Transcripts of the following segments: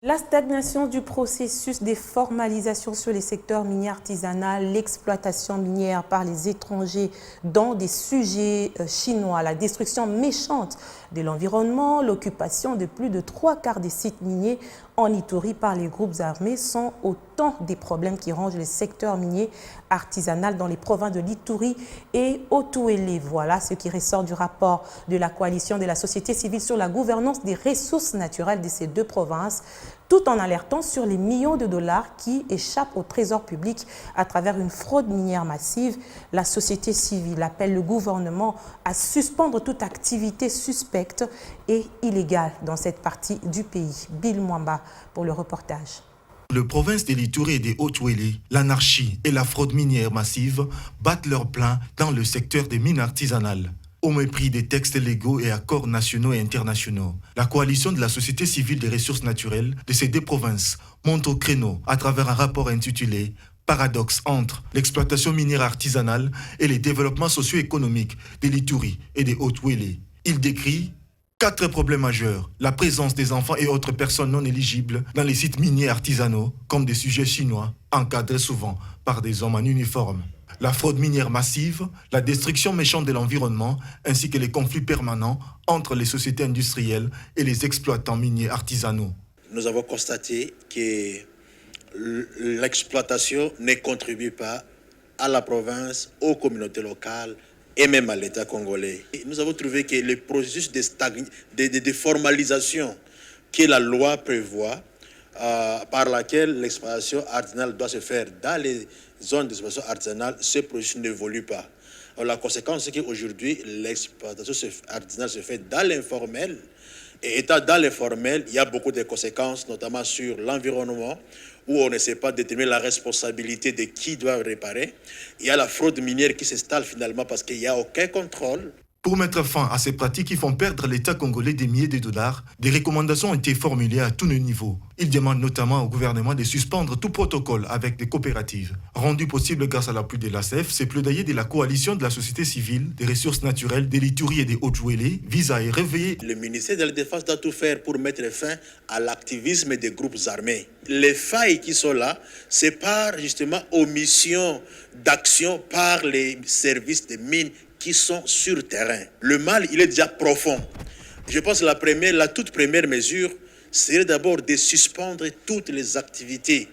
La stagnation du processus des formalisations sur les secteurs miniers artisanaux, l'exploitation minière par les étrangers dans des sujets chinois, la destruction méchante de l'environnement, l'occupation de plus de 3/4 des sites miniers en Ituri par les groupes armés sont autant des problèmes qui rongent les secteurs miniers artisanaux dans les provinces de l'Ituri et Otuele. Voilà ce qui ressort du rapport de la coalition de la société civile sur la gouvernance des ressources naturelles de ces deux provinces, tout en alertant sur les millions de dollars qui échappent au trésor public à travers une fraude minière massive. La société civile appelle le gouvernement à suspendre toute activité suspecte et illégale dans cette partie du pays. Bill Mwamba pour le reportage. Le province de l'Ituri et des Hautes-Ouélé, l'anarchie et la fraude minière massive battent leur plein dans le secteur des mines artisanales. Au mépris des textes légaux et accords nationaux et internationaux, la coalition de la société civile des ressources naturelles de ces deux provinces monte au créneau à travers un rapport intitulé « Paradoxe entre l'exploitation minière artisanale et les développements socio-économiques de l'Ituri et des Hautes-Ouélé ». Il décrit 4 problèmes majeurs: la présence des enfants et autres personnes non éligibles dans les sites miniers artisanaux comme des sujets chinois encadrés souvent par des hommes en uniforme, la fraude minière massive, la destruction méchante de l'environnement, ainsi que les conflits permanents entre les sociétés industrielles et les exploitants miniers artisanaux. Nous avons constaté que l'exploitation ne contribue pas à la province, aux communautés locales et même à l'État congolais. Et nous avons trouvé que le processus de formalisation que la loi prévoit, par laquelle l'exploitation artisanale doit se faire dans les zones d'exploitation artisanale, ce processus n'évolue pas. Alors, la conséquence, c'est qu'aujourd'hui, l'exploitation artisanale se fait dans l'informel. Et étant dans l'informel, il y a beaucoup de conséquences, notamment sur l'environnement, où on ne sait pas déterminer la responsabilité de qui doit réparer. Il y a la fraude minière qui s'installe finalement parce qu'il n'y a aucun contrôle. Pour mettre fin à ces pratiques qui font perdre l'État congolais des milliers de dollars, des recommandations ont été formulées à tous les niveaux. Ils demandent notamment au gouvernement de suspendre tout protocole avec des coopératives. Rendu possible grâce à l'appui de l'ACF, ces plaidoyers de la coalition de la société civile, des ressources naturelles, de l'Ituri et des Hautes-Ouélé visent à y réveiller. Le ministère de la Défense doit tout faire pour mettre fin à l'activisme des groupes armés. Les failles qui sont là, c'est par justement omission d'action par les services des mines qui sont sur terrain. Le mal, il est déjà profond. Je pense que la toute première mesure serait d'abord de suspendre toutes les activités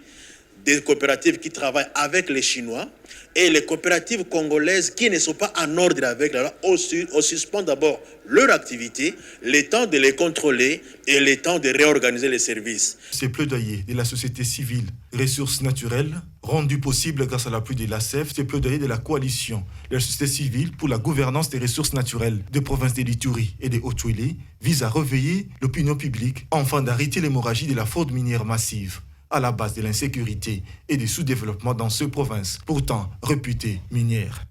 des coopératives qui travaillent avec les Chinois et les coopératives congolaises qui ne sont pas en ordre avec la loi. On suspend d'abord leur activité, le temps de les contrôler et le temps de réorganiser les services. Ces plaidoyers de la société civile, ressources naturelles, rendus possibles grâce à l'appui de l'ACF, ces plaidoyers de la coalition de la société civile pour la gouvernance des ressources naturelles des provinces de l'Ituri et des Hautes-Ouélé visent à réveiller l'opinion publique afin d'arrêter l'hémorragie de la fraude minière massive à la base de l'insécurité et du sous-développement dans ces provinces, pourtant réputées minières.